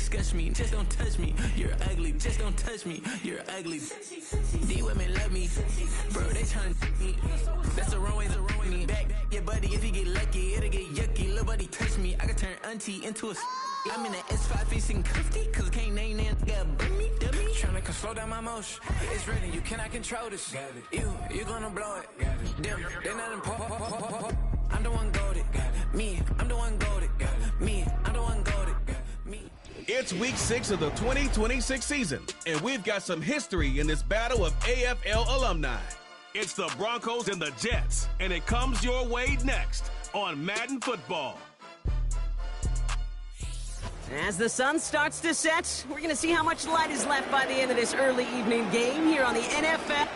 disgust me. Just don't touch me. You're ugly. Just don't touch me. You're ugly. These women love me. Bro, they trying to me. That's the wrong way, the wrong way. Back your buddy, if you get lucky, it'll get yucky. Little buddy touch me. I can turn auntie into a. I'm in the S5 facing cuffy, cause I can't name that nigga burn me, dummy. Tryna come slow down my motion. It's ready, you cannot control this. You gonna blow it. Them, they're not important. I'm the one goated. Me, I'm the one goated. Me, I'm the one goated. Me. It's week 6 of the 2026 season, and we've got some history in this battle of AFL alumni. It's the Broncos and the Jets, and it comes your way next on Madden Football. As the sun starts to set, we're going to see how much light is left by the end of this early evening game here on the NFL.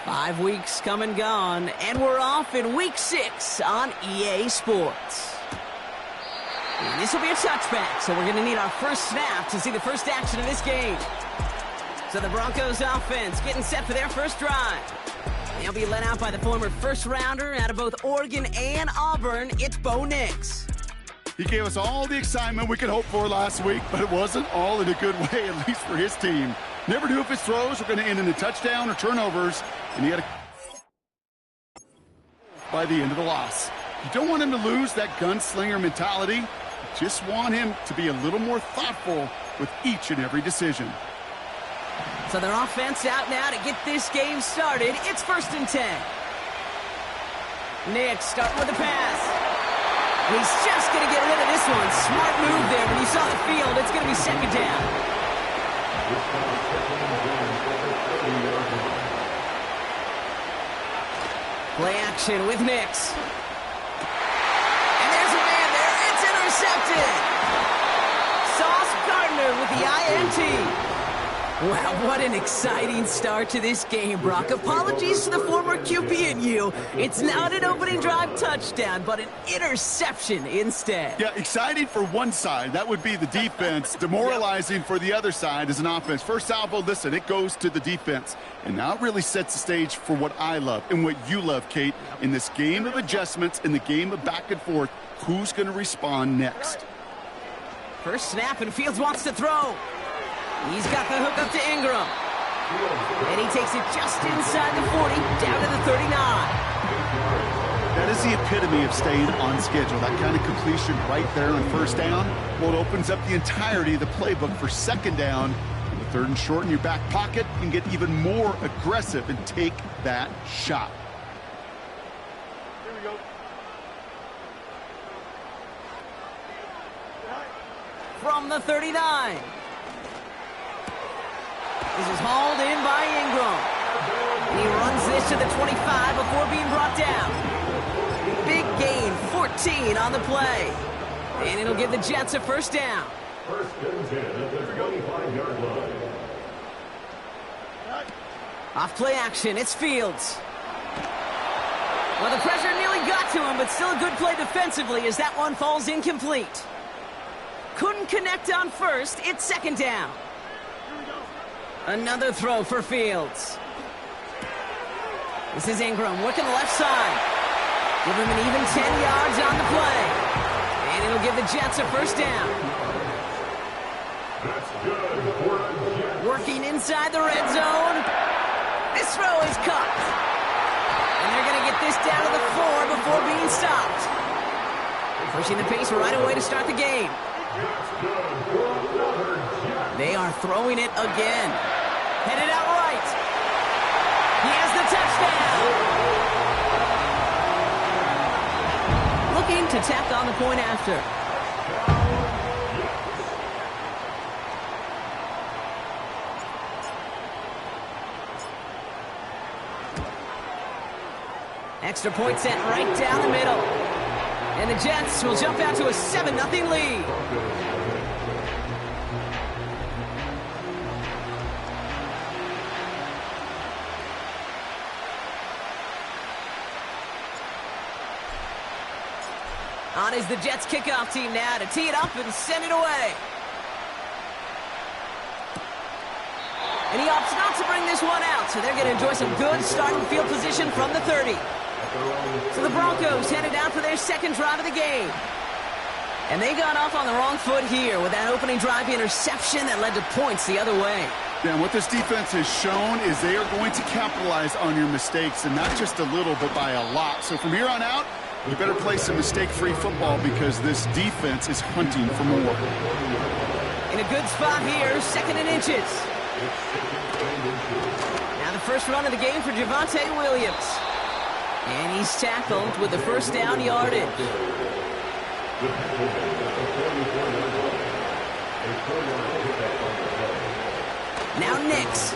Five weeks come and gone, and we're off in week 6 on EA Sports. And this will be a touchback, so we're going to need our first snap to see the first action of this game. So the Broncos offense getting set for their first drive. They'll be led out by the former first-rounder out of both Oregon and Auburn. It's Bo Nix. He gave us all the excitement we could hope for last week, but it wasn't all in a good way, at least for his team. Never knew if his throws were going to end in a touchdown or turnovers, and he had by the end of the loss. You don't want him to lose that gunslinger mentality. You just want him to be a little more thoughtful with each and every decision. So their offense out now to get this game started. It's 1st and 10. Nix starting with the pass. He's just going to get rid of this one. Smart move there. When you saw the field, it's going to be 2nd down. Play action with Nix. And there's a man there. It's intercepted. Sauce Gardner with the INT. Wow, what an exciting start to this game, Brock. Apologies to the former QB and you. It's not an opening drive touchdown, but an interception instead. Yeah, exciting for one side. That would be the defense. Demoralizing for the other side as an offense. First salvo, listen, it goes to the defense. And now it really sets the stage for what I love and what you love, Kate. In this game of adjustments, in the game of back and forth, who's going to respond next? First snap, and Fields wants to throw. He's got the hook up to Ingram. And he takes it just inside the 40, down to the 39. That is the epitome of staying on schedule. That kind of completion right there on first down. Well, it opens up the entirety of the playbook for 2nd down. And the 3rd and short in your back pocket can get even more aggressive and take that shot. Here we go. From the 39. This is hauled in by Ingram. And he runs this to the 25 before being brought down. Big gain, 14 on the play. And it'll give the Jets a first down. 1st and 10 at the 25-yard line. Off play action, it's Fields. Well, the pressure nearly got to him, but still a good play defensively as that one falls incomplete. Couldn't connect on first, it's 2nd down. Another throw for Fields. This is Ingram working the left side. Give him an even 10 yards on the play. And it'll give the Jets a first down. That's good. Working inside the red zone. This throw is caught. And they're going to get this down to the 4 before being stopped. Pushing the pace right away to start the game. They are throwing it again. Headed out right. He has the touchdown. Looking to tack on the point after. Extra point set right down the middle. And the Jets will jump out to a 7-0 lead. On is the Jets kickoff team now to tee it up and send it away. And he opts not to bring this one out, so they're going to enjoy some good starting field position from the 30. So the Broncos headed out for their second drive of the game. And they got off on the wrong foot here with that opening drive interception that led to points the other way. Yeah, and what this defense has shown is they are going to capitalize on your mistakes, and not just a little, but by a lot. So from here on out, you better play some mistake-free football because this defense is hunting for more. In a good spot here, 2nd and inches. Now the first run of the game for Javonte Williams. And he's tackled with the first down yardage. Now Nix.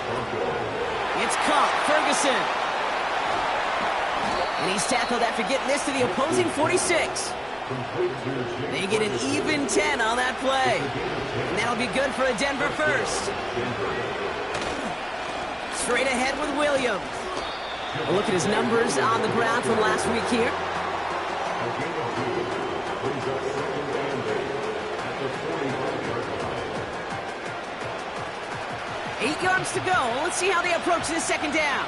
It's caught. Ferguson. And he's tackled after getting this to the opposing 46. They get an even 10 on that play. And that'll be good for a Denver first. Straight ahead with Williams. A look at his numbers on the ground from last week here. Eight yards to go. Let's see how they approach this second down.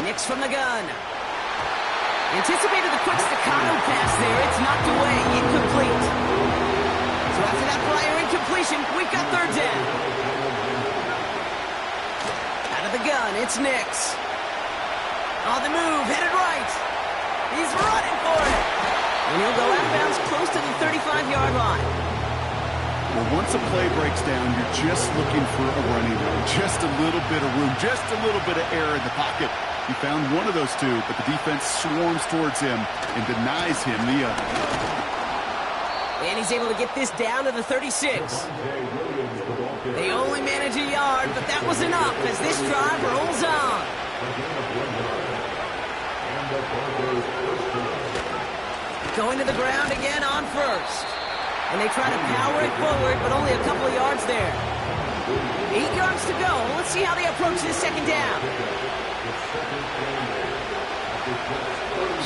Nix from the gun. Anticipated the quick staccato pass there. It's knocked away. Incomplete. So after that prior incompletion, we've got third down. Out of the gun, it's Nix. On the move, headed right. He's running for it. And he'll go out of bounds close to the 35-yard line. Well, once a play breaks down, you're just looking for a running room. Just a little bit of room, just a little bit of air in the pocket. He found one of those two, but the defense swarms towards him and denies him the other. And he's able to get this down to the 36. They only manage a yard, but that was enough as this drive rolls on. Going to the ground again on first. And they try to power it forward, but only a couple of yards there. 8 yards to go. Let's see how they approach this second down.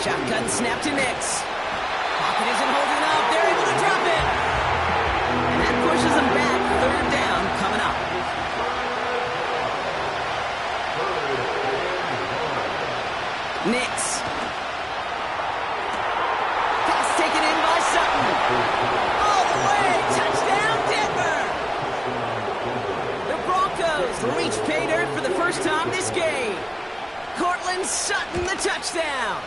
Shotgun snap to Nix. Pocket isn't holding up. They're able to drop it. And that pushes them back. Third down coming up. Nix. Pass taken in by Sutton. All the way. Touchdown, Denver. The Broncos reach pay dirt for the first time this game. Cortland Sutton, the touchdown.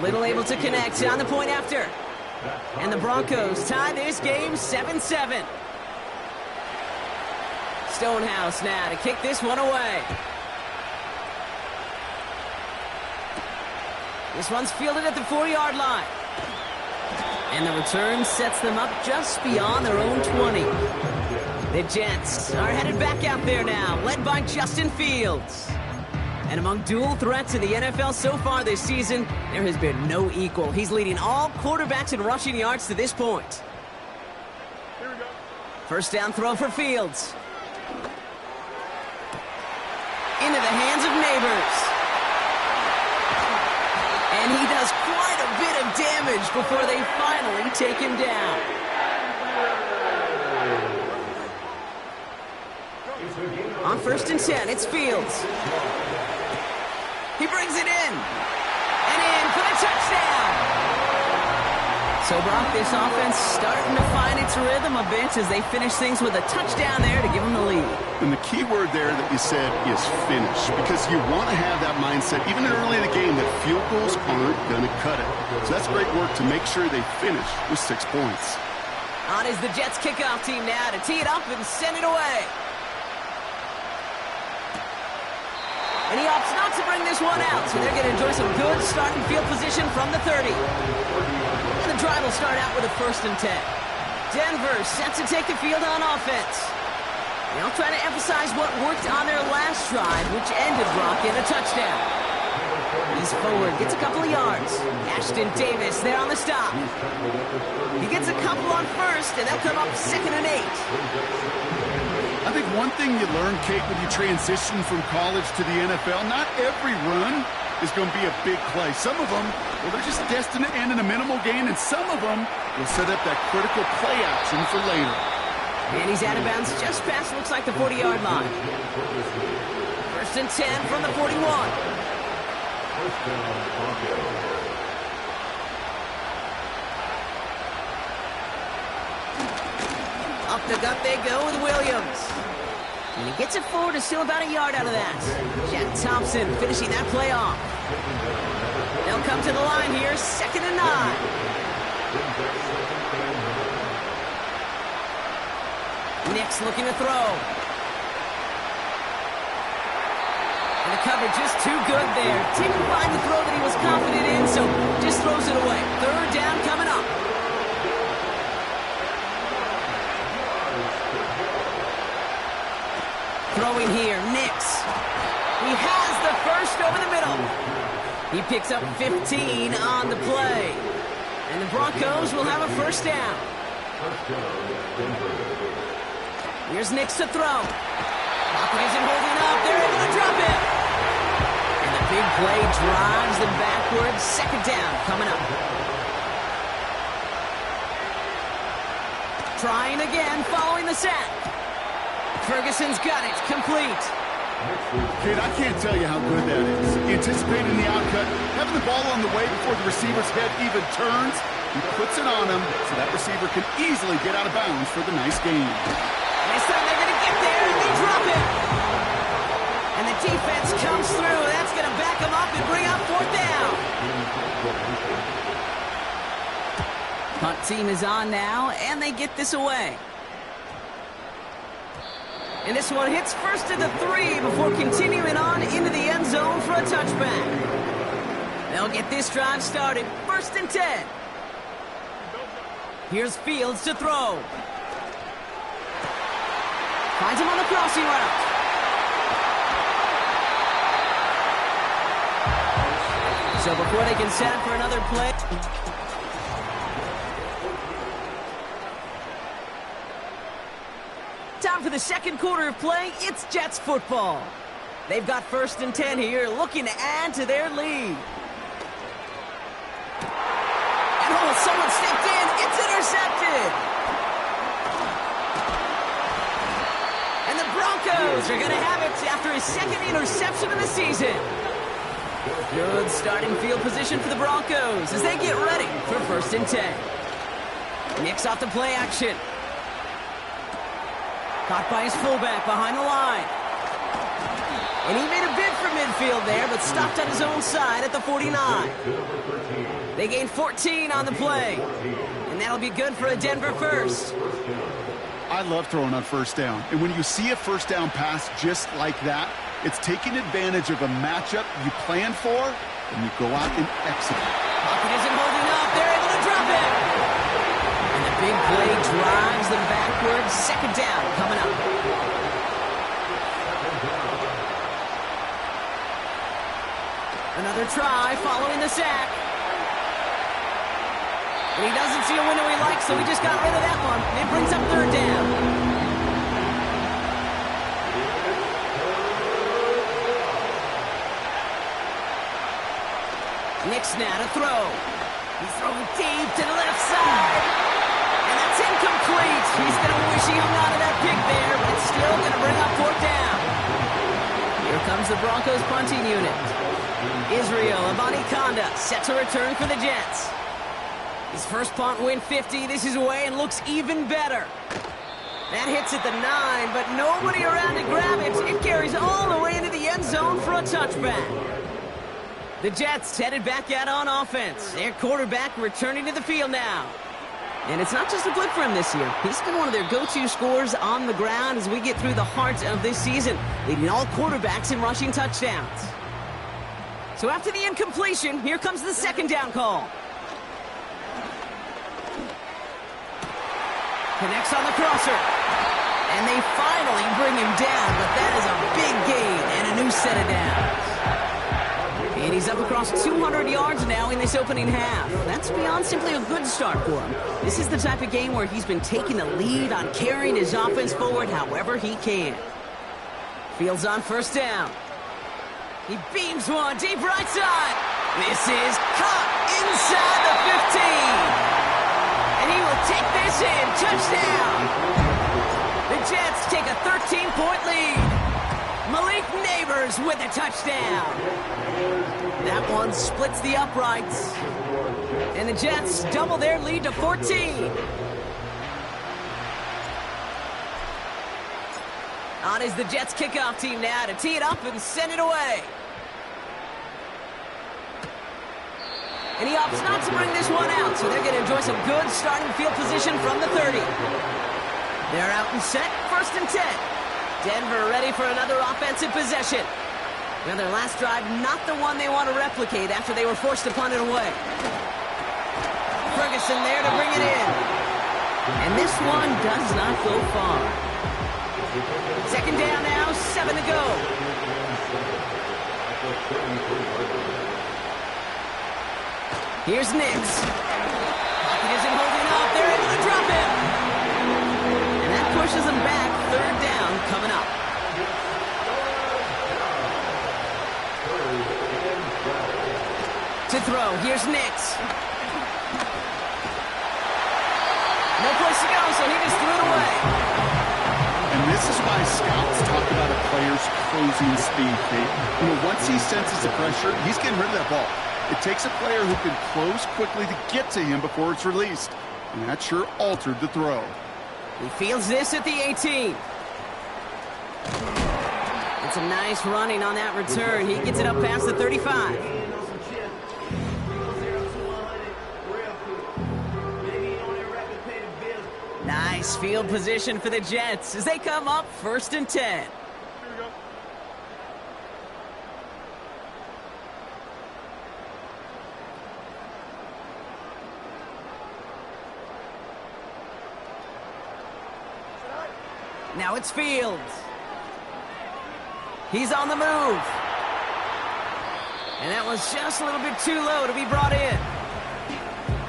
Little able to connect on the point after. And the Broncos tie this game 7-7. Stonehouse now to kick this one away. This one's fielded at the 4-yard line. And the return sets them up just beyond their own 20. The Jets are headed back out there now, led by Justin Fields. And among dual threats in the NFL so far this season, there has been no equal. He's leading all quarterbacks in rushing yards to this point. First down throw for Fields. Into the hands of Neighbors. And he does quite a bit of damage before they finally take him down. On 1st and 10, it's Fields. He brings it in. And in for the touchdown. So, Brock, this offense starting to find its rhythm a bit as they finish things with a touchdown there to give them the lead. And the key word there that you said is finish, because you want to have that mindset, even early in the game, that field goals aren't going to cut it. So that's great work to make sure they finish with 6 points. On is the Jets kickoff team now to tee it up and send it away. And he opts not to bring this one out, so they're going to enjoy some good starting field position from the 30. And the drive will start out with a 1st and 10. Denver set to take the field on offense. They'll try to emphasize what worked on their last drive, which ended Brock in a touchdown. He's forward, gets a couple of yards. Ashton Davis there on the stop. He gets a couple on first, and they'll come up 2nd and 8. I think one thing you learn, Kate, when you transition from college to the NFL, not every run is going to be a big play. Some of them, well, they're just destined to end in a minimal gain, and some of them will set up that critical play action for later. And he's out of bounds just past, looks like the 40-yard line. 1st and 10 from the 41. First down, Broncos. Up the gut they go with Williams. And he gets it forward to still about a yard out of that. Jack Thompson finishing that play off. They'll come to the line here, 2nd and 9. Nick's looking to throw. And the coverage is too good there. Didn't find the throw that he was confident in, so just throws it away. 3rd down coming up. Throwing here, Nix. He has the first over the middle. He picks up 15 on the play. And the Broncos will have a 1st down. Here's Nix to throw. Pocket isn't holding up. They're able to drop it. And the big play drives them backwards. 2nd down coming up. Trying again following the sack. Ferguson's got it. Complete. Kid, I can't tell you how good that is. Anticipating the outcut, having the ball on the way before the receiver's head even turns. He puts it on him so that receiver can easily get out of bounds for the nice gain. This time they're going to get there, and they drop it. And the defense comes through. That's going to back them up and bring up 4th down. Punt team is on now, and they get this away. And this one hits first to the 3 before continuing on into the end zone for a touchback. They'll get this drive started. 1st and 10. Here's Fields to throw. Finds him on the crossing route. So before they can set up for another play... Time for the 2nd quarter of play. It's Jets football. They've got 1st and 10 here, looking to add to their lead. And oh, someone stepped in. It's intercepted. And the Broncos are going to have it after his 2nd interception of the season. Good starting field position for the Broncos as they get ready for 1st and 10. Nix off the play action. Caught by his fullback behind the line. And he made a bid for midfield there, but stopped on his own side at the 49. They gain 14 on the play. And that'll be good for a Denver 1st. I love throwing on 1st down. And when you see a 1st down pass just like that, it's taking advantage of a matchup you planned for, and you go out and execute. Pocket isn't holding up. They're able to drop it. Big play drives them backwards. 2nd down coming up. Another try following the sack. And he doesn't see a window he likes, so he just got rid of that one. It brings up 3rd down. Nick's now to throw. He's throwing deep to the left side. It's incomplete. He's going to wish he hung on to that pick there, but it's still going to bring up 4th down. Here comes the Broncos punting unit. Israel Abanikanda set to return for the Jets. His 1st punt win 50. This is away and looks even better. That hits at the 9, but nobody around to grab it. It carries all the way into the end zone for a touchback. The Jets headed back out on offense. Their quarterback returning to the field now. And it's not just a blip for him this year. He's been one of their go-to scorers on the ground as we get through the heart of this season, leading all quarterbacks in rushing touchdowns. So after the incompletion, here comes the 2nd down call. Connects on the crosser. And they finally bring him down, but that is a big gain and a new set of downs. And he's up across 200 yards now in this opening half. That's beyond simply a good start for him. This is the type of game where he's been taking the lead on carrying his offense forward however he can. Fields on 1st down. He beams one deep right side. This is caught inside the 15. And he will take this in. Touchdown. The Jets take a 13-point lead. Malik Neighbors with a touchdown. That one splits the uprights. And the Jets double their lead to 14. On is the Jets kickoff team now to tee it up and send it away. And he opts not to bring this one out, so they're going to enjoy some good starting field position from the 30. They're out and set, 1st and 10. Denver ready for another offensive possession. Now their last drive, not the one they want to replicate after they were forced to punt it away. Ferguson there to bring it in. And this one does not go far. 2nd down now, 7 to go. Here's Nix. Pocket isn't holding up. They're able to drop him. And that pushes them back. 3rd down coming up. To throw. Here's Nix. No place to go, so he just threw it away. And this is why scouts talk about a player's closing speed, Kate. You know, once he senses the pressure, he's getting rid of that ball. It takes a player who can close quickly to get to him before it's released. And that sure altered the throw. He fields this at the 18. It's a nice running on that return. He gets it up past the 35. Nice field position for the Jets as they come up 1st and 10. Now it's Fields. He's on the move. And that was just a little bit too low to be brought in.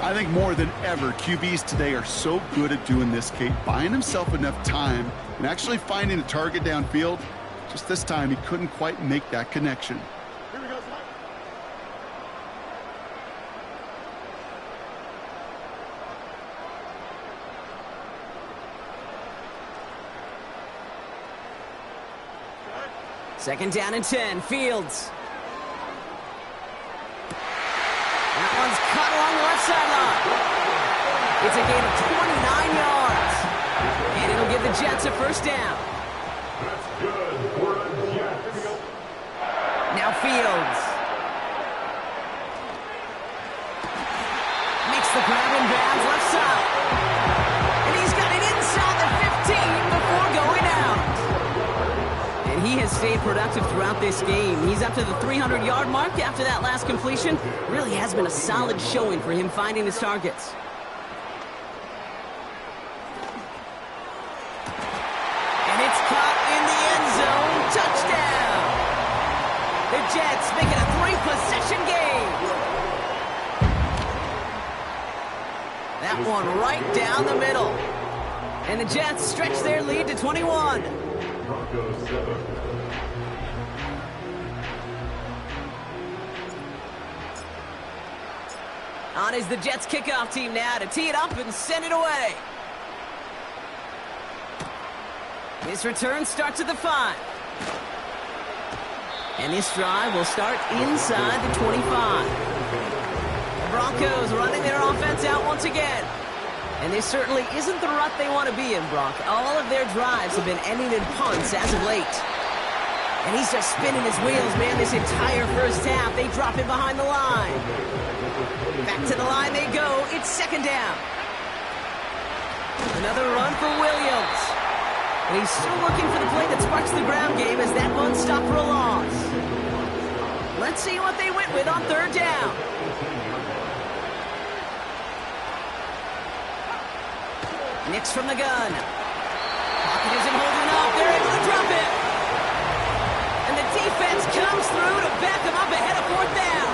I think more than ever, QBs today are so good at doing this, Kate, buying himself enough time and actually finding a target downfield. Just this time, he couldn't quite make that connection. Here we go. Second down and 10, Fields. That one's cut along the left sideline. It's a gain of 29 yards. And it'll give the Jets a 1st down. That's good for the Jets. Now Fields. Makes the grab in bounds left side. And he's got it inside the 15 before going out. And he has stayed productive throughout this game. He's up to the 300-yard mark after that last completion. Really has been a solid showing for him finding his targets. And it's caught in the end zone. Touchdown! The Jets make it a 3-possession game. That one right down the middle. And the Jets stretch their lead to 21. Broncos 7. On is the Jets kickoff team now to tee it up and send it away. This return starts at the 5. And this drive will start inside the 25. The Broncos running their offense out once again. And this certainly isn't the rut they want to be in, Brock. All of their drives have been ending in punts as of late. And he's just spinning his wheels, man, this entire first half. They drop it behind the line. Back to the line they go. It's 2nd down. Another run for Williams. And he's still looking for the play that sparks the ground game as that one stopped for a loss. Let's see what they went with on 3rd down. Nix from the gun. Pocket isn't holding up. They're able to drop it. And the defense comes through to back them up ahead of 4th down.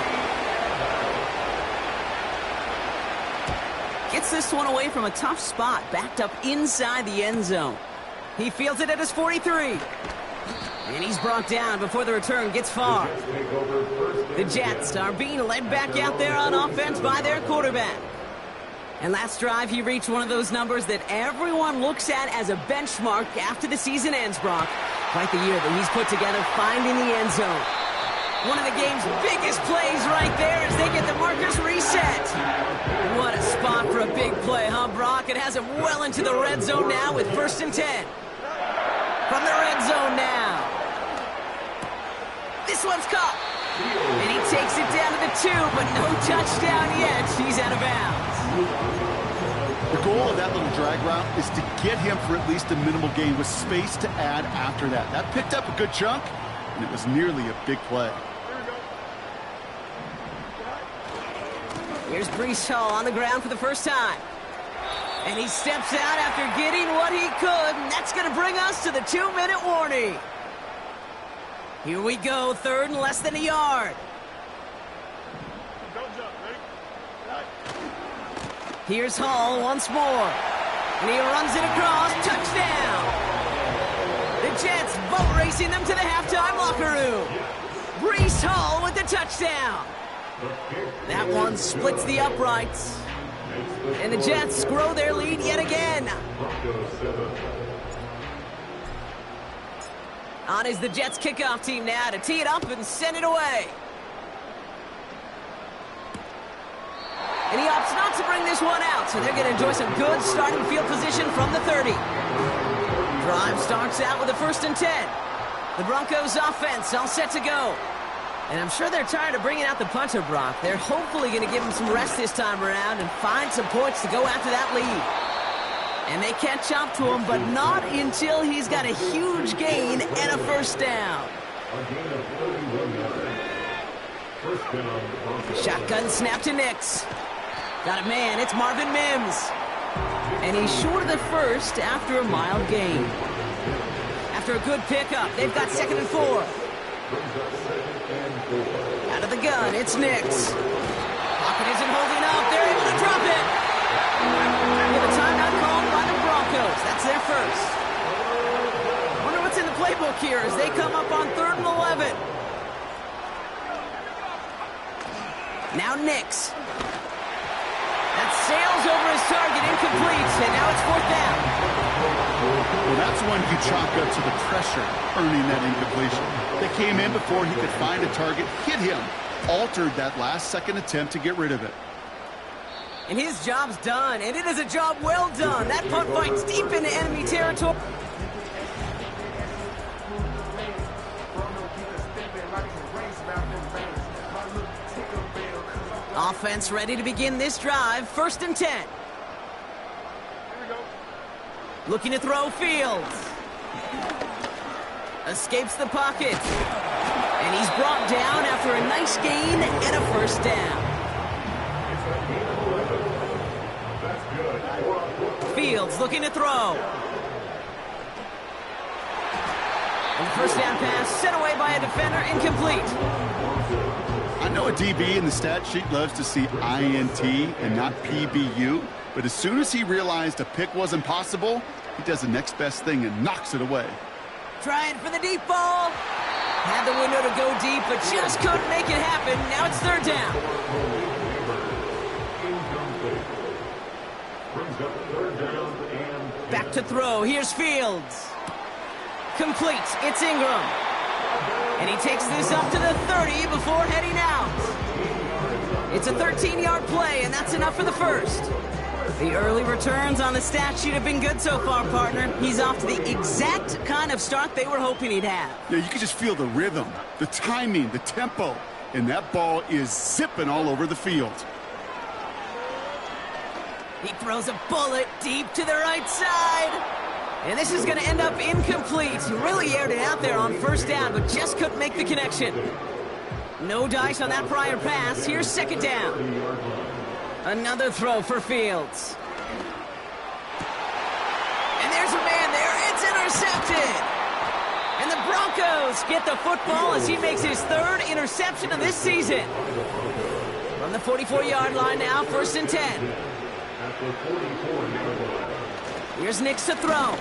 Gets this one away from a tough spot, backed up inside the end zone. He fields it at his 43. And he's brought down before the return gets far. The Jets are being led back out there on offense by their quarterback. And last drive, he reached one of those numbers that everyone looks at as a benchmark after the season ends, Brock. Quite the year that he's put together finding the end zone. One of the game's biggest plays right there as they get the markers reset. What a spot for a big play, huh, Brock? It has him well into the red zone now with 1st and 10. From the red zone now. This one's caught. And he takes it down to the 2, but no touchdown yet. He's out of bounds. The goal of that little drag route is to get him for at least a minimal gain with space to add after that. That picked up a good chunk, and it was nearly a big play. Here's Breece Hall on the ground for the first time. And he steps out after getting what he could, and that's going to bring us to the 2-minute warning. Here we go, 3rd and less than a yard. Here's Hall once more. And he runs it across, touchdown. The Jets boat racing them to the halftime locker room. Breece Hall with the touchdown. That one splits the uprights. And the Jets grow their lead yet again. On is the Jets kickoff team now to tee it up and send it away. And he opts not to bring this one out, so they're going to enjoy some good starting field position from the 30. Drive starts out with a 1st and 10. The Broncos offense all set to go. And I'm sure they're tired of bringing out the punter, Brock. They're hopefully going to give him some rest this time around and find some points to go after that lead. And they catch up to him, but not until he's got a huge gain and a 1st down. Shotgun snap to Nix. Got a man, it's Marvin Mims. And he's short of the 1st after a mild gain. After a good pickup, they've got 2nd and 4. Out of the gun, it's Nix. Pocket isn't holding up. They're able to drop it. With a timeout called by the Broncos. That's their 1st. Wonder what's in the playbook here as they come up on 3rd and 11. Now Nix. That sails over his target, incomplete, and now it's 4th down. Well, that's one you chalk up to the pressure earning that incompletion. They came in before he could find a target, hit him, altered that last-second attempt to get rid of it. And his job's done, and it is a job well done. That punt finds deep into enemy territory. Offense ready to begin this drive. 1st and 10. Looking to throw Fields. Escapes the pocket. And he's brought down after a nice gain and a 1st down. Fields looking to throw. And the 1st down pass sent away by a defender, incomplete. I know a DB in the stat sheet loves to see INT and not PBU, but as soon as he realized a pick wasn't possible, he does the next best thing and knocks it away. Trying for the deep ball. Had the window to go deep, but just couldn't make it happen. Now it's 3rd down. Back to throw. Here's Fields. Complete. It's Ingram. And he takes this up to the 30 before heading out. It's a 13-yard play, and that's enough for the 1st. The early returns on the stat sheet have been good so far, partner. He's off to the exact kind of start they were hoping he'd have. Yeah, you can just feel the rhythm, the timing, the tempo, and that ball is zipping all over the field. He throws a bullet deep to the right side. And this is going to end up incomplete. He really aired it out there on 1st down, but just couldn't make the connection. No dice on that prior pass. Here's 2nd down. Another throw for Fields. And there's a man there. It's intercepted. And the Broncos get the football as he makes his 3rd interception of this season. From the 44-yard line now, 1st and 10. Here's Nix to throw.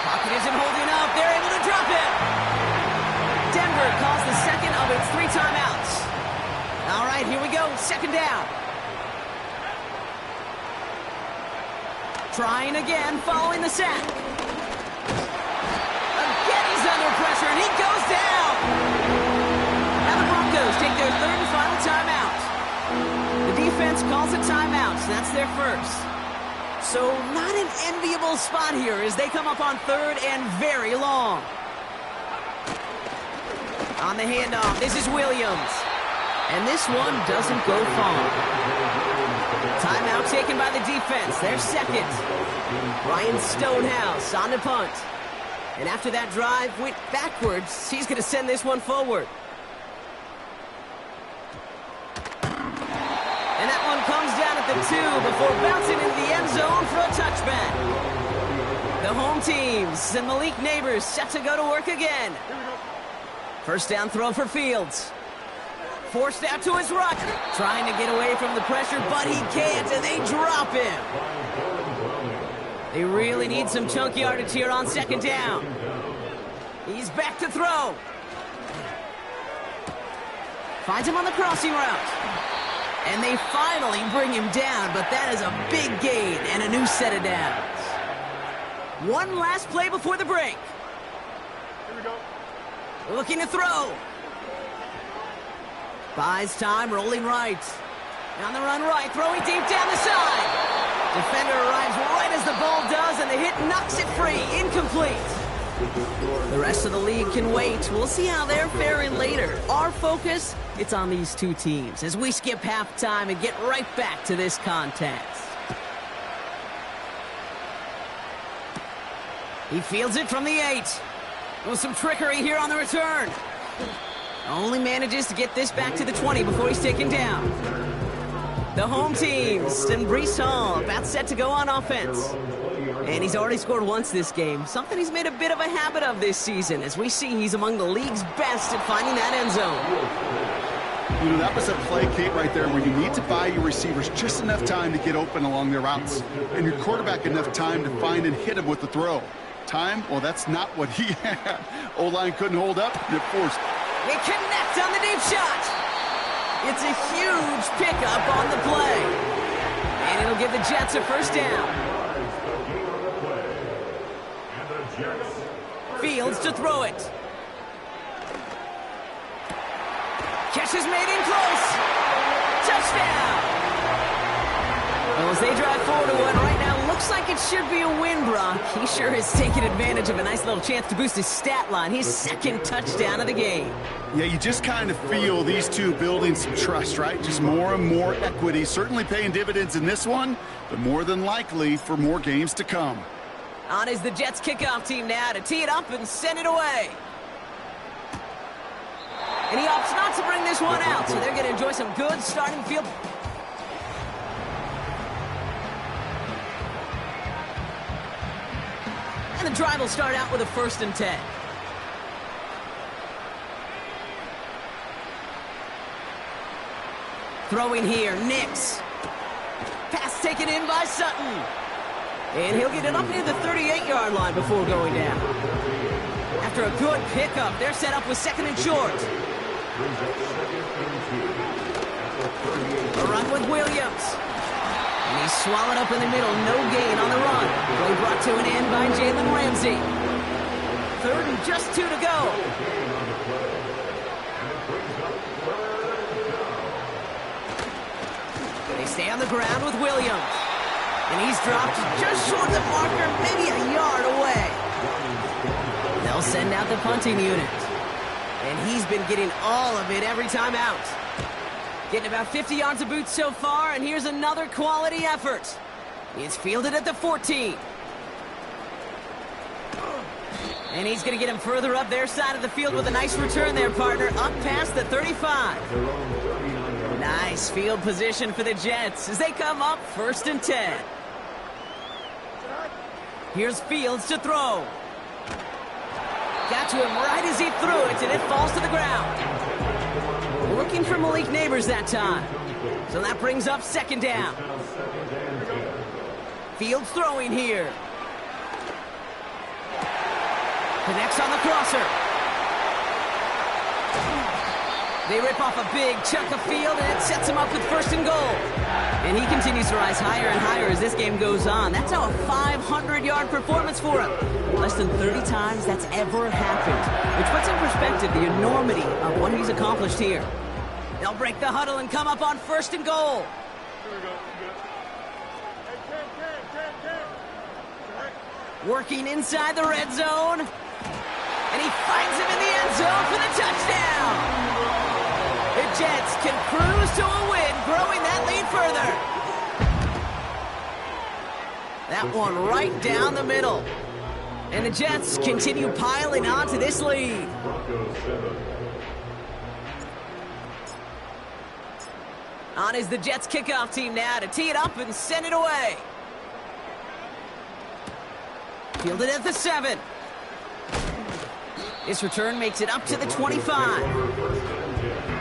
Pocket isn't holding up. They're able to drop it. Denver calls the second of its 3 timeouts. All right, here we go. Second down. Trying again, following the sack. Again, he's under pressure, and he goes down. Now the Broncos take their 3rd and final timeout. The defense calls a timeout, so that's their first. So not an enviable spot here as they come up on 3rd and very long. On the handoff, this is Williams. And this one doesn't go far. Timeout taken by the defense. Their second. Ryan Stonehouse on the punt. And after that drive went backwards, he's going to send this one forward. And that one comes down at the 2 before bouncing into the end zone for a touchback. The home teams and Malik Neighbors set to go to work again. First down throw for Fields. Forced out to his right. Trying to get away from the pressure, but he can't, and they drop him. They really need some chunk yardage here on second down. He's back to throw. Finds him on the crossing route. And they finally bring him down, but that is a big gain and a new set of downs. One last play before the break. Here we go. Looking to throw. Buys time, rolling right. On the run right, throwing deep down the side. Defender arrives right as the ball does, and the hit knocks it free. Incomplete. The rest of the league can wait. We'll see how they're faring later. Our focus, it's on these two teams as we skip halftime and get right back to this contest. He fields it from the 8. With some trickery here on the return. Only manages to get this back to the 20 before he's taken down. The home teams and Breece Hall about set to go on offense. And he's already scored once this game, something he's made a bit of a habit of this season. As we see, he's among the league's best at finding that end zone. You know, that was a play, Kate, right there, where you need to buy your receivers just enough time to get open along their routes, and your quarterback enough time to find and hit him with the throw. Time? Well, that's not what he had. O-line couldn't hold up, and it forced. They connect on the deep shot. It's a huge pickup on the play. And it'll give the Jets a first down. Fields to throw it. Catch is made in close. Touchdown. Well, as they drive forward to one right now, looks like it should be a win, Brock. He sure has taken advantage of a nice little chance to boost his stat line. His second touchdown of the game. Yeah, you just kind of feel these two building some trust, right? Just more and more equity. Certainly paying dividends in this one, but more than likely for more games to come. On is the Jets kickoff team now to tee it up and send it away. And he opts not to bring this one out, so they're going to enjoy some good starting field. And the drive will start out with a 1st and 10. Throwing here, Nix. Pass taken in by Sutton. And he'll get it up near the 38-yard line before going down. After a good pickup, they're set up with 2nd and short. A run with Williams. And he's swallowed up in the middle. No gain on the run. Play brought to an end by Jalen Ramsey. 3rd and just 2 to go. They stay on the ground with Williams. And he's dropped just short of the marker, maybe a yard away. They'll send out the punting unit. And he's been getting all of it every time out. Getting about 50 yards of boots so far, and here's another quality effort. It's fielded at the 14. And he's going to get him further up their side of the field with a nice return there, partner, up past the 35. Nice field position for the Jets as they come up 1st and 10. Here's Fields to throw. Got to him right as he threw it, and it falls to the ground. Looking for Malik Neighbors that time. So that brings up 2nd down. Connects on the crosser. They rip off a big chunk of field, and it sets him up with first and goal. And he continues to rise higher and higher as this game goes on. That's now a 500-yard performance for him. Less than 30 times that's ever happened, which puts in perspective the enormity of what he's accomplished here. They'll break the huddle and come up on first and goal. Working inside the red zone. And he finds him in the end zone for the touchdown. The Jets can cruise to a win, growing that lead further. That one right down the middle. And the Jets continue piling onto this lead. On is the Jets kickoff team now to tee it up and send it away. Fielded at the 7. This return makes it up to the 25.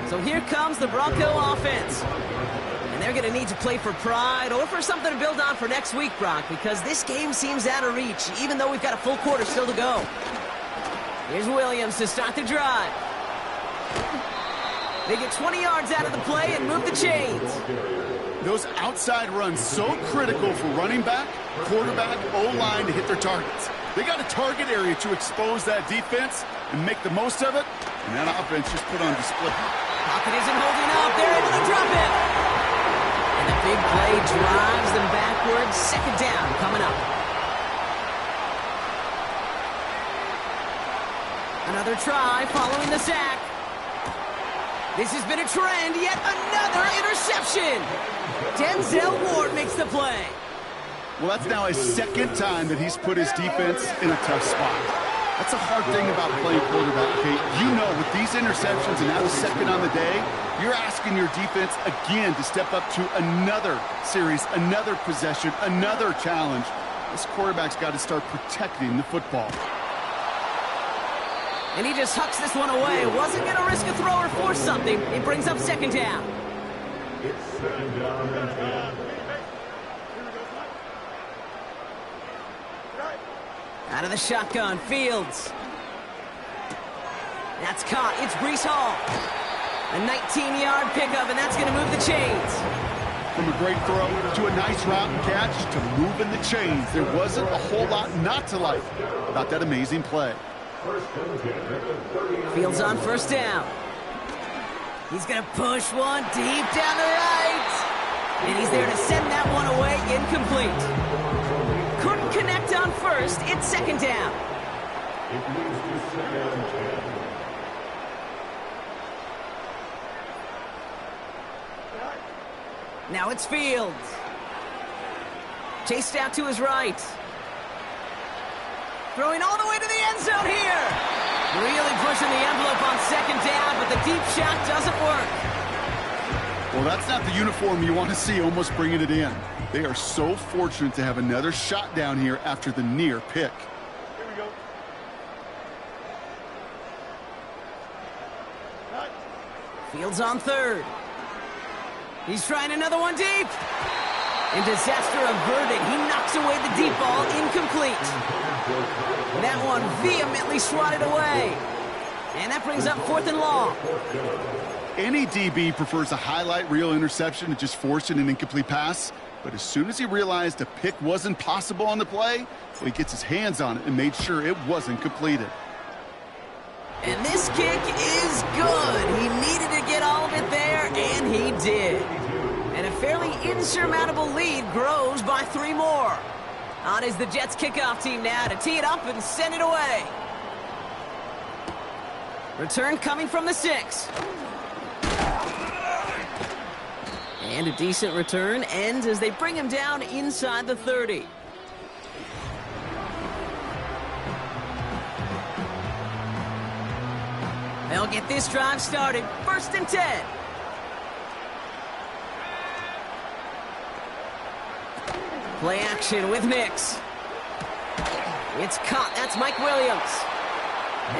So here comes the Bronco offense. And they're going to need to play for pride or for something to build on for next week, Brock, because this game seems out of reach, even though we've got a full quarter still to go. Here's Williams to start the drive. They get 20 yards out of the play and move the chains. Those outside runs so critical for running back, quarterback, O-line to hit their targets. They got a target area to expose that defense and make the most of it, and that offense just put on display. Pocket isn't holding up. They're able to drop it. And the big play drives them backwards. Second down coming up. Another try following the sack. This has been a trend. Yet another interception. Denzel Ward makes the play. Well, that's now his second time that he's put his defense in a tough spot. That's a hard thing about playing quarterback, Kate. You know, with these interceptions and now the second on the day, you're asking your defense again to step up to another series, another possession, another challenge. This quarterback's got to start protecting the football. And he just hucks this one away. Wasn't going to risk a throw or force something. It brings up second down. It's second down and 10. Out of the shotgun, Fields. That's caught. It's Breece Hall. A 19-yard pickup, and that's going to move the chains. From a great throw to a nice route and catch to moving the chains. There wasn't a whole lot not to like about that amazing play. Fields on first down. He's going to push one deep down the right. And he's there to send that one away incomplete. Couldn't connect on first. It's second down. It moves to second and 10. Now it's Fields. Chased out to his right. Throwing all the way to the end zone here. Really pushing the envelope on second down, but the deep shot doesn't work. Well, that's not the uniform you want to see almost bringing it in. They are so fortunate to have another shot down here after the near pick. Here we go. Fields on third. He's trying another one deep. And disaster averted. He knocks away the deep ball, incomplete. That one vehemently swatted away. And that brings up fourth and long. Any DB prefers a highlight reel interception to just forcing an incomplete pass. But as soon as he realized a pick wasn't possible on the play, well, he gets his hands on it and made sure it wasn't completed. And this kick is good. He needed to get all of it there, and he did. And a fairly insurmountable lead grows by 3 more. On is the Jets kickoff team now to tee it up and send it away. Return coming from the 6. And a decent return ends as they bring him down inside the 30. They'll get this drive started. First and 10. Play action with Nix. It's caught. That's Mike Williams.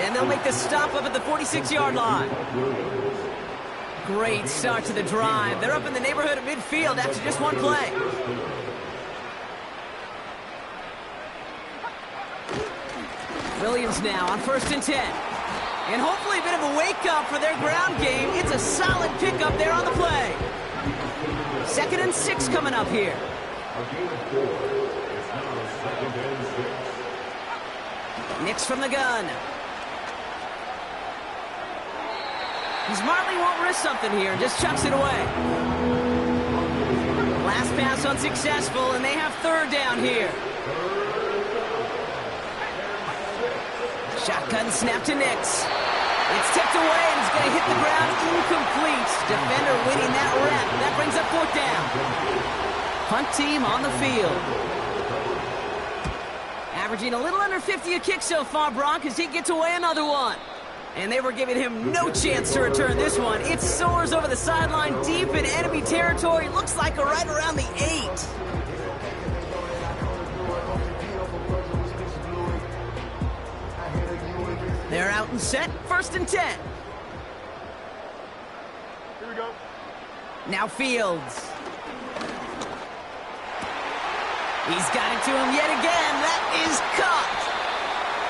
And they'll make the stop up at the 46-yard line. Great start to the drive. They're up in the neighborhood of midfield after just one play. Williams now on 1st and 10. And hopefully a bit of a wake-up for their ground game. It's a solid pickup there on the play. 2nd and 6 coming up here. Nix from the gun. Smartly won't risk something here, just chucks it away. Last pass unsuccessful, and they have 3rd down here. Shotgun snap to Nix. It's tipped away, and it's going to hit the ground incomplete. Defender winning that rep. That brings up 4th down. Punt team on the field. Averaging a little under 50 a kick so far, Brock, as he gets away another one. And they were giving him no chance to return this one. It soars over the sideline deep in enemy territory. Looks like right around the 8. They're out and set. 1st and 10. Here we go. Now Fields. He's got it to him yet again. That is caught.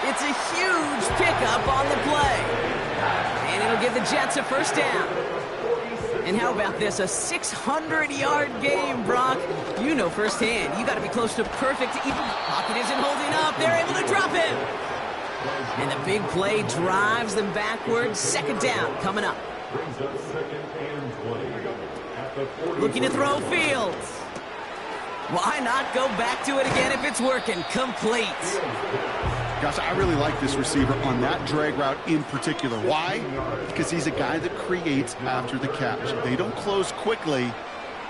It's a huge pickup on the play. And it'll give the Jets a 1st down. And how about this? A 600-yard game, Brock. You know firsthand. You got to be close to perfect. Even pocket isn't holding up. They're able to drop him. And the big play drives them backwards. 2nd down coming up. Looking to throw Fields. Why not go back to it again if it's working? Complete. Gosh, I really like this receiver on that drag route in particular. Why? Because he's a guy that creates after the catch. They don't close quickly.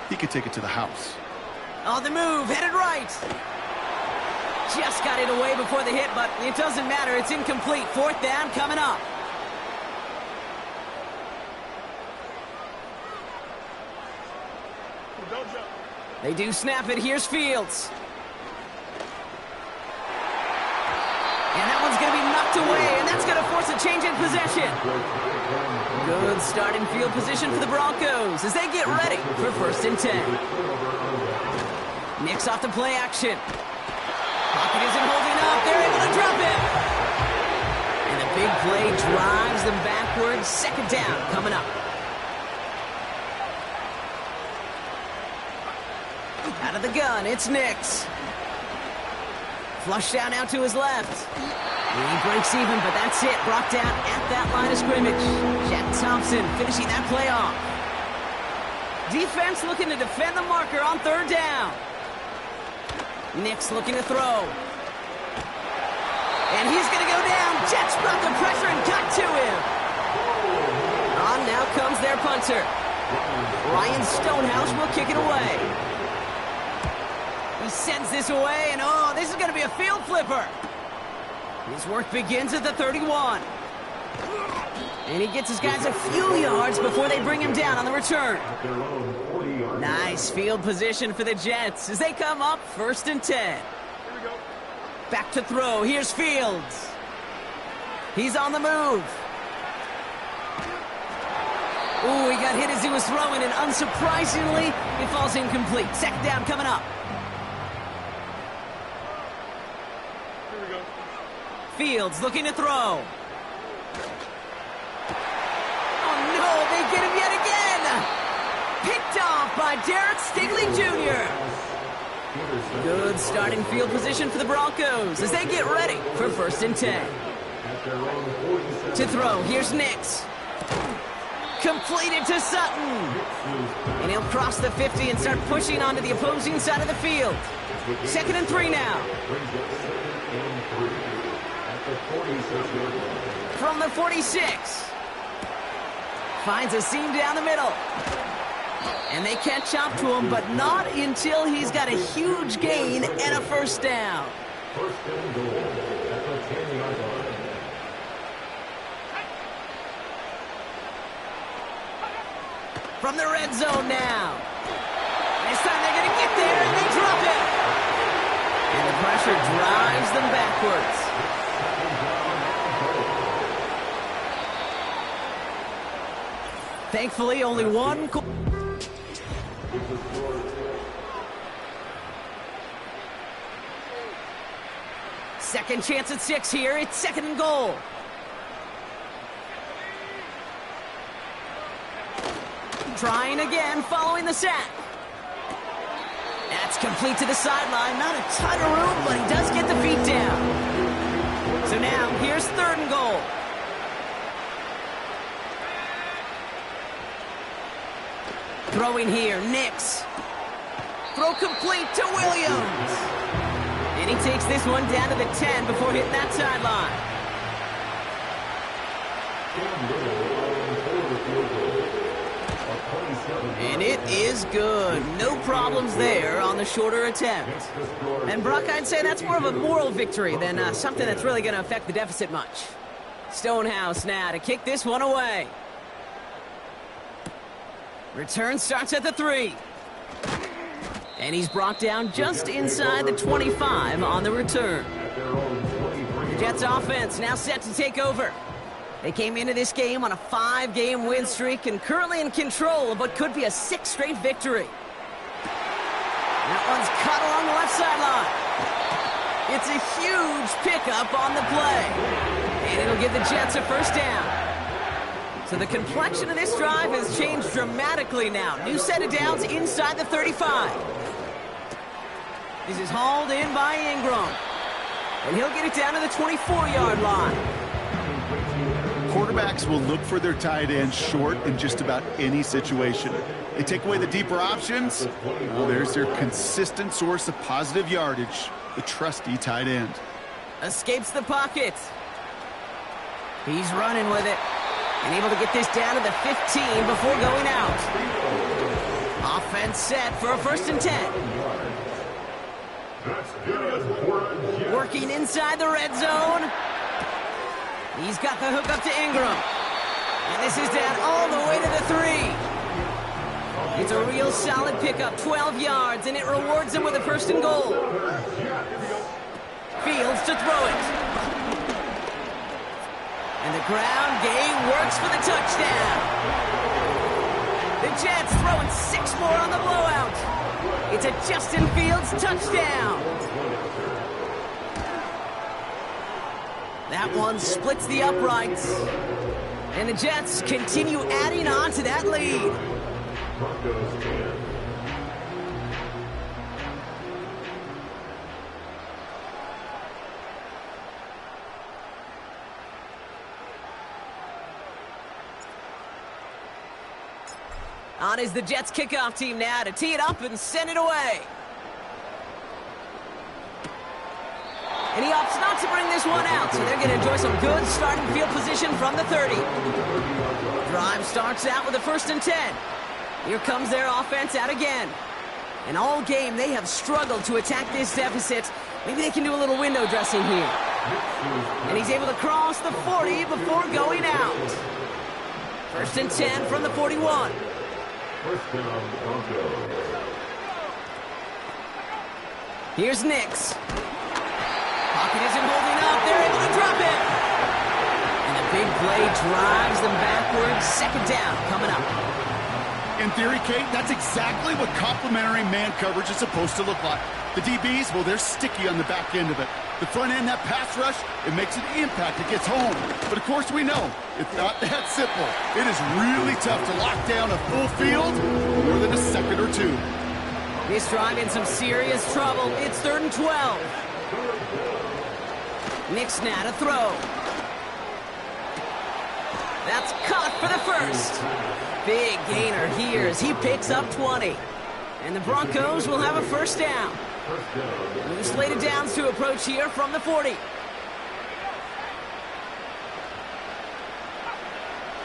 He could take it to the house. On the move, headed right. Just got it away before the hit, but it doesn't matter. It's incomplete. 4th down coming up. They do snap it. Here's Fields. And that one's going to be knocked away, and that's going to force a change in possession. Good starting field position for the Broncos as they get ready for 1st and 10. Nix off the play action. Pocket isn't holding up. They're able to drop it. And the big play drives them backwards. 2nd down coming up. Out of the gun, it's Nix. Flush down out to his left. And he breaks even, but that's it. Brought down at that line of scrimmage. Jack Thompson finishing that play off. Defense looking to defend the marker on 3rd down. Nix looking to throw. And he's going to go down. Jets brought the pressure and got to him. On now comes their punter. Ryan Stonehouse will kick it away. He sends this away, and oh, this is going to be a field flipper. His work begins at the 31. And he gets his guys a few yards before they bring him down on the return. Nice field position for the Jets as they come up 1st and 10. Back to throw. Here's Fields. He's on the move. Ooh, he got hit as he was throwing, and unsurprisingly, it falls incomplete. 2nd down coming up. Fields looking to throw. Oh no, they get him yet again. Picked off by Derek Stingley Jr. Good starting field position for the Broncos as they get ready for 1st and 10. To throw, here's Nix. Completed to Sutton. And he'll cross the 50 and start pushing onto the opposing side of the field. 2nd and 3 now. From the 46. Finds a seam down the middle. And they catch up to him, but not until he's got a huge gain and a 1st down. From the red zone now. This time they're going to get there, and they drop it. And the pressure drives them backwards. Thankfully, only one. Second chance at 6 here. It's 2nd and goal. Trying again following the sack. That's complete to the sideline. Not a ton of room, but he does get the feet down. So now, here's 3rd and goal. Throwing here, Nix. Throw complete to Williams. And he takes this one down to the 10 before hitting that sideline. And it is good. No problems there on the shorter attempt. And Brock, I'd say that's more of a moral victory than something that's really going to affect the deficit much. Stonehouse now to kick this one away. Return starts at the 3. And he's brought down just inside the 25 on the return. The Jets offense now set to take over. They came into this game on a 5-game win streak and currently in control of what could be a 6th straight victory. That one's cut along the left sideline. It's a huge pickup on the play. And it'll give the Jets a first down. So the complexion of this drive has changed dramatically now. New set of downs inside the 35. This is hauled in by Ingram. And he'll get it down to the 24-yard line. Quarterbacks will look for their tight end short in just about any situation. They take away the deeper options. Well, there's their consistent source of positive yardage, the trusty tight end. Escapes the pocket. He's running with it. And able to get this down to the 15 before going out. Offense set for a 1st and 10. Working inside the red zone. He's got the hook up to Ingram. And this is down all the way to the 3. It's a real solid pickup, 12 yards, and it rewards him with a 1st and goal. Fields to throw it. And the ground game works for the touchdown. The Jets throwing 6 more on the blowout. It's a Justin Fields touchdown. That one splits the uprights. And the Jets continue adding on to that lead. On is the Jets kickoff team now to tee it up and send it away. And he opts not to bring this one out, so they're going to enjoy some good starting field position from the 30. Drive starts out with a 1st and 10. Here comes their offense out again. And all game, they have struggled to attack this deficit. Maybe they can do a little window dressing here. And he's able to cross the 40 before going out. 1st and 10 from the 41. Here's Nix. Pocket isn't holding up. They're able to drop it. And the big play drives them backwards. 2nd down coming up. In theory, Kate, that's exactly what complementary man coverage is supposed to look like. The DBs, well, they're sticky on the back end of it. The front end, that pass rush, it makes an impact. It gets home. But, of course, we know it's not that simple. It is really tough to lock down a full field for more than a second or 2. This drive in some serious trouble. It's 3rd and 12. Nix now to throw. That's caught for the 1st. Big gainer here as he picks up 20. And the Broncos will have a 1st down. New slated downs to approach here from the 40.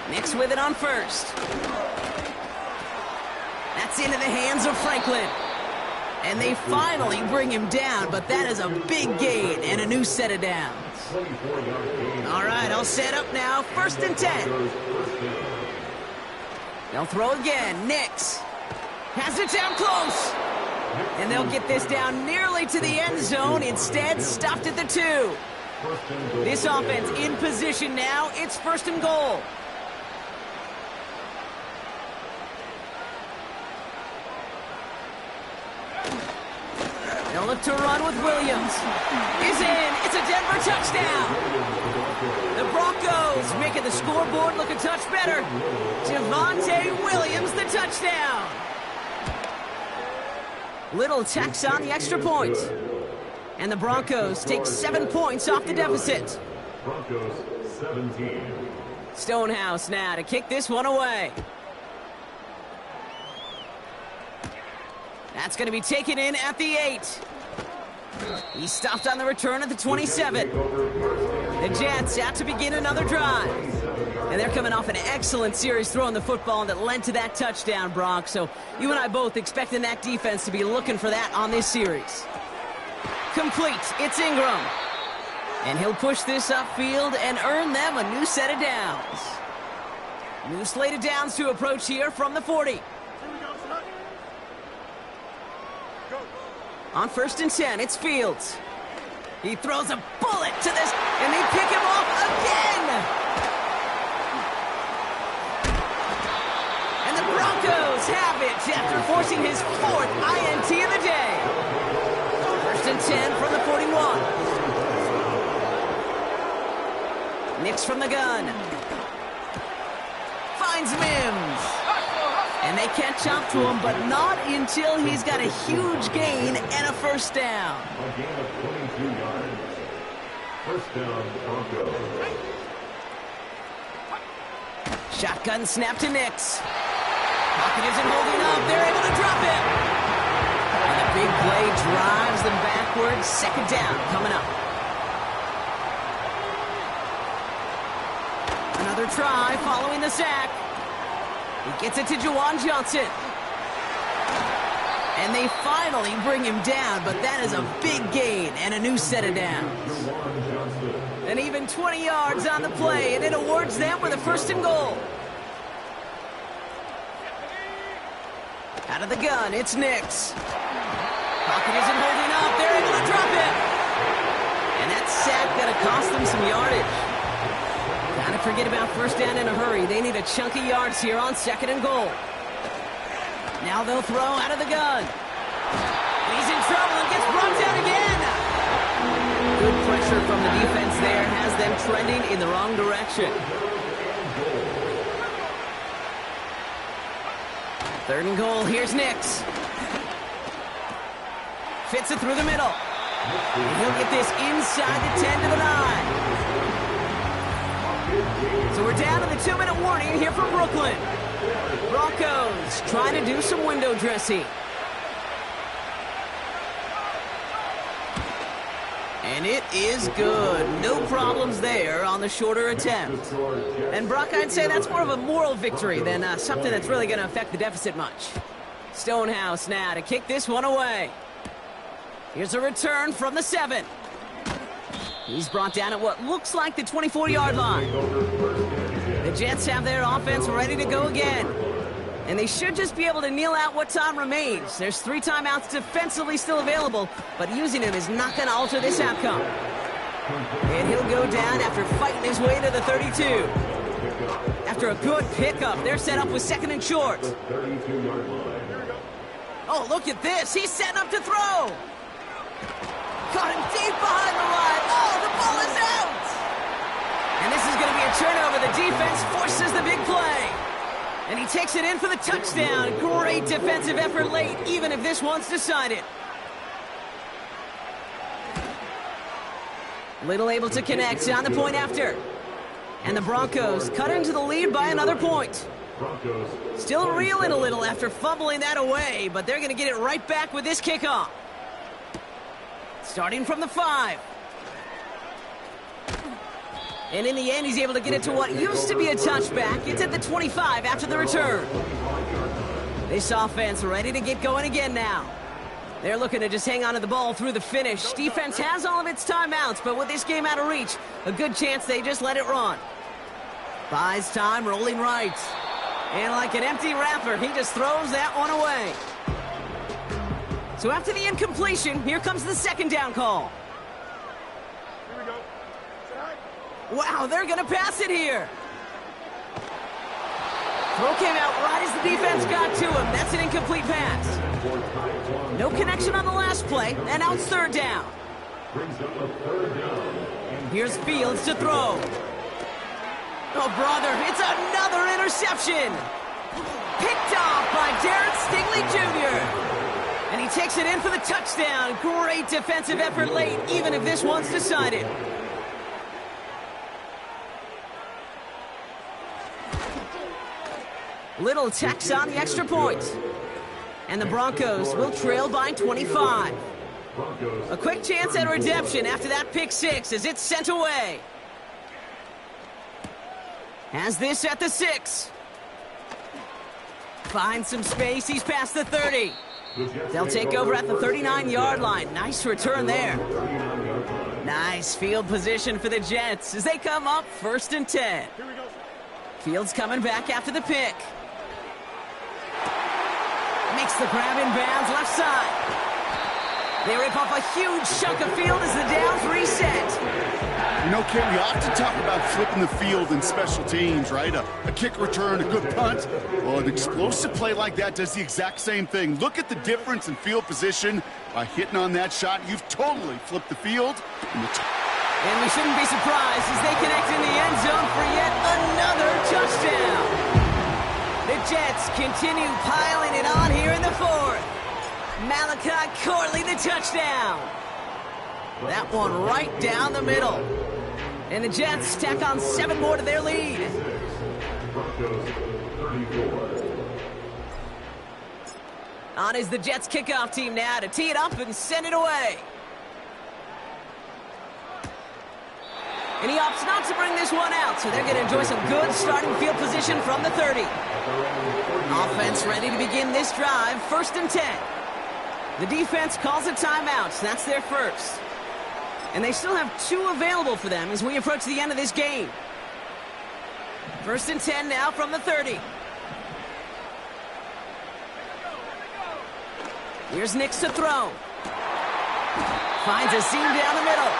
Nix with it on 1st. That's into the hands of Franklin. And they finally bring him down, but that is a big gain and a new set of downs. All right, I'll set up now. 1st and 10. They'll throw again. Nix has it down close. And they'll get this down nearly to the end zone. Instead, stopped at the 2. This offense in position now. It's 1st and goal. They'll look to run with Williams. He's in. It's a Denver touchdown. The Broncos making the scoreboard look a touch better. Javonte Williams, the touchdown. Little tax on the extra point. And the Broncos take 7 points off the deficit. Broncos 17. Stonehouse now to kick this one away. That's going to be taken in at the 8. He stopped on the return at the 27. The Jets out to begin another drive. And they're coming off an excellent series throwing the football that led to that touchdown, Brock. So you and I both expecting that defense to be looking for that on this series. Complete. It's Ingram. And he'll push this upfield and earn them a new set of downs. New slate of downs to approach here from the 40. On 1st and 10, it's Fields. He throws a bullet to this, and they pick him off again! And the Broncos have it after forcing his 4th INT of the day. 1st and 10 from the 41. Nix from the gun. Finds Mims. And they catch up to him, but not until he's got a huge gain and a first down. A gain of 22 yards. First down, Broncos. Shotgun snap to Nix. Pocket isn't holding up. They're able to drop it. And the big play drives them backwards. 2nd down coming up. Another try following the sack. He gets it to Juwan Johnson. And they finally bring him down, but that is a big gain and a new set of downs. And even 20 yards on the play, and it awards them with a 1st and goal. Out of the gun, it's Nix. Pocket isn't holding up. They're able to drop it. And that sack going to cost them some yardage. Gotta forget about 1st down in a hurry. They need a chunky yards here on 2nd and goal. Now they'll throw out of the gun. He's in trouble and gets brought down again. Good pressure from the defense there has them trending in the wrong direction. 3rd and goal. Here's Nix. Fits it through the middle. And he'll get this inside the 10 to the 9. So we're down to the 2-minute warning here from Brooklyn. Broncos trying to do some window dressing. And it is good. No problems there on the shorter attempt. And Brock, I'd say that's more of a moral victory than something that's really going to affect the deficit much. Stonehouse now to kick this one away. Here's a return from the 7. He's brought down at what looks like the 24-yard line. The Jets have their offense ready to go again. And they should just be able to kneel out what time remains. There's 3 timeouts defensively still available, but using them is not going to alter this outcome. And he'll go down after fighting his way to the 32. After a good pickup, they're set up with 2nd and short. Oh, look at this. He's setting up to throw. Caught him deep behind the line. Oh, the ball is out. And this is going to be a turnover. The defense forces the big play. And he takes it in for the touchdown. Great defensive effort late, even if this one's decided. Little able to connect on the point after. And the Broncos cut into the lead by another point. Still reeling a little after fumbling that away, but they're going to get it right back with this kickoff. Starting from the 5. And in the end, he's able to get it to what used to be a touchback. It's at the 25 after the return. This offense ready to get going again now. They're looking to just hang on to the ball through the finish. Defense has all of its timeouts, but with this game out of reach, a good chance they just let it run. Buys time, rolling right. And like an empty wrapper, he just throws that one away. So after the incompletion, here comes the 2nd down call. Here we go. Wow, they're going to pass it here. Throw came out right as the defense got to him. That's an incomplete pass. for Taiwan. No connection on the last play, and now it's third down. Brings up a third down. Here's Fields to throw. Oh, brother, it's another interception. Picked off by Darren Stingley Jr. And he takes it in for the touchdown. Great defensive effort late, even if this one's decided. Little tax on the extra point. And the Broncos will trail by 25. A quick chance at redemption after that pick six as it's sent away. Has this at the 6. Finds some space, he's past the 30. They'll take over at the 39-yard line. Nice return there. Nice field position for the Jets as they come up 1st and 10. Fields coming back after the pick. Makes the grab in bounds left side. They rip off a huge chunk of field as the downs reset. You know, Kate, we often talk about flipping the field in special teams, right? A kick return, a good punt. Well, an explosive play like that does the exact same thing. Look at the difference in field position. By hitting on that shot, you've totally flipped the field. And we shouldn't be surprised as they connect in the end zone for yet another touchdown. The Jets continue piling it on here in the 4th. Malachi Corley, the touchdown. That one right down the middle. And the Jets tack on 7 more to their lead. On is the Jets kickoff team now to tee it up and send it away. And he opts not to bring this one out, so they're going to enjoy some good starting field position from the 30. Offense ready to begin this drive, 1st and 10. The defense calls a timeout. That's their first. And they still have 2 available for them as we approach the end of this game. 1st and 10 now from the 30. Here's Nix to throw. Finds a seam down the middle.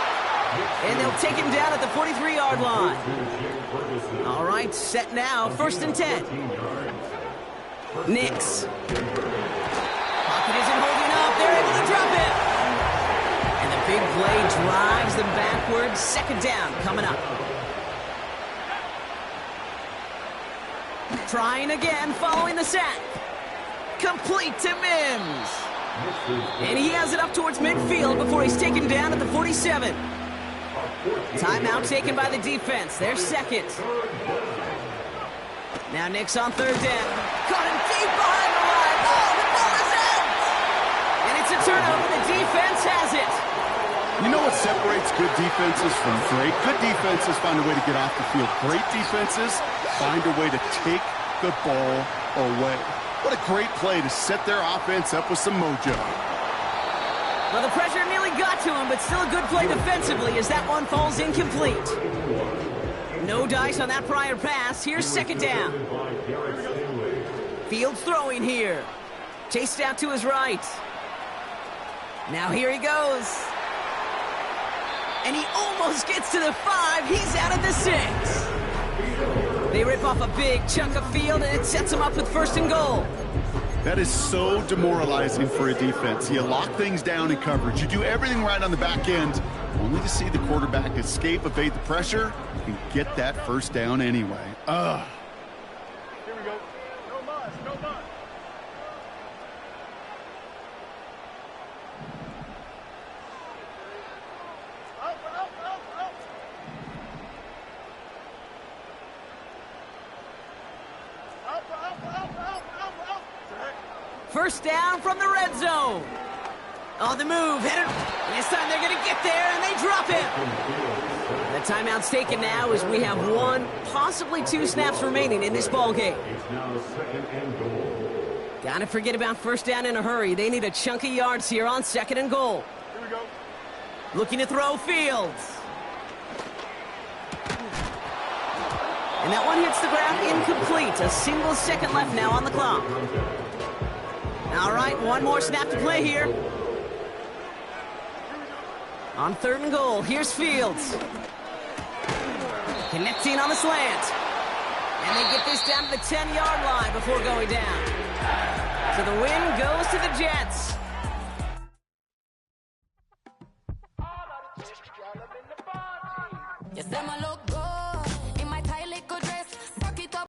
And they'll take him down at the 43-yard line. All right, set now, 1st and 10. Nix. Pocket isn't holding up. They're able to drop it. And the big play drives them backwards. 2nd down coming up. Trying again following the sack. Complete to Mims. And he has it up towards midfield before he's taken down at the 47. Timeout taken by the defense. Their 2nd. Now Nix on 3rd down. Caught him deep behind the line. Oh, the ball is out! And it's a turnover. The defense has it. You know what separates good defenses from great? Good defenses find a way to get off the field. Great defenses find a way to take the ball away. What a great play to set their offense up with some mojo. Well, the pressure nearly got to him, but still a good play defensively as that one falls incomplete. No dice on that prior pass. Here's 2nd down. Fields throwing here. Chased out to his right. Now here he goes. And he almost gets to the 5. He's out at the 6. They rip off a big chunk of field, and it sets them up with 1st and goal. That is so demoralizing for a defense. You lock things down in coverage. You do everything right on the back end, only to see the quarterback escape, evade the pressure, and get that 1st down anyway. Ugh. Here we go. No muss, no muss. Up. 1st down from the red zone. On the move, headed. This time they're going to get there, and they drop him. The timeout's taken now as we have 1, possibly 2 snaps remaining in this ball game. It's now 2nd and goal. Gotta forget about 1st down in a hurry. They need a chunk of yards here on 2nd and goal. Here we go. Looking to throw Fields. And that one hits the ground incomplete. A single second left now on the clock. All right, 1 more snap to play here. On 3rd and goal, here's Fields. Connecting on the slant. And they get this down to the 10-yard line before going down. So the win goes to the Jets.